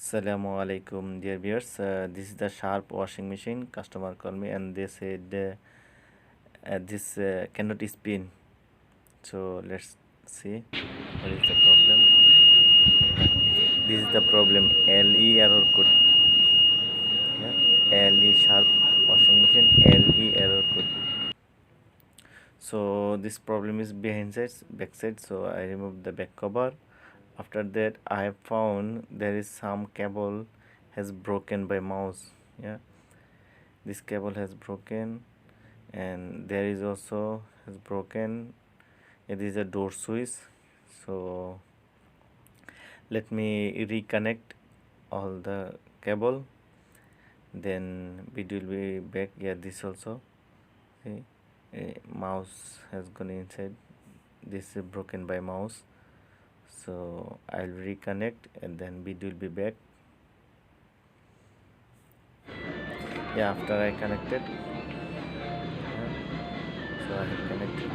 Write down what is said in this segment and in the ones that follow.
Assalamu alaikum, dear viewers. This is the Sharp washing machine. Customer called me and they said this cannot spin. So let's see what is the problem. This is the problem. LE error code. Yeah, LE Sharp washing machine. LE error code. So this problem is behind side, back side. So I removed the back cover. After that, I have found there is some cable has broken by mouse. Yeah, this cable has broken, and there is also has broken. It is a door switch. So let me reconnect all the cable. Then it will be back. Yeah, this also. See, a mouse has gone inside. This is broken by mouse. So I'll reconnect and then it will be back. Yeah, after I connected, so I have connected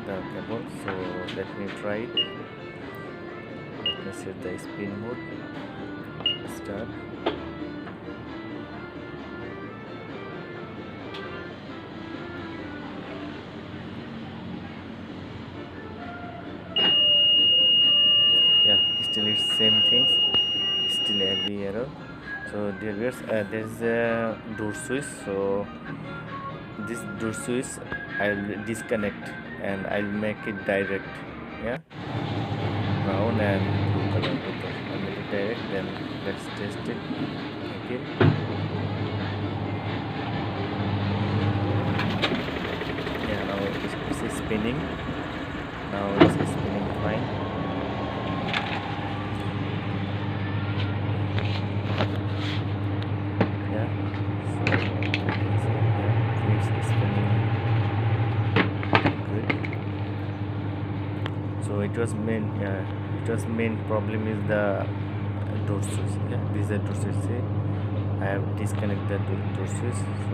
the cable. So let me try it. Let me set the spin mode. Start. Yeah, still it's same things. Still LE error. So dear viewers, there is a door switch. So this door switch I'll disconnect and I'll make it direct. Yeah, brown and blue color both. I'll make it direct. Then let's test it. Okay. Yeah, now it's spinning. Now it's spinning fine. Yeah, so it's spinning good. So it was main problem is the door switch. Yeah, this is the door switch. See, I have disconnected the door switch. So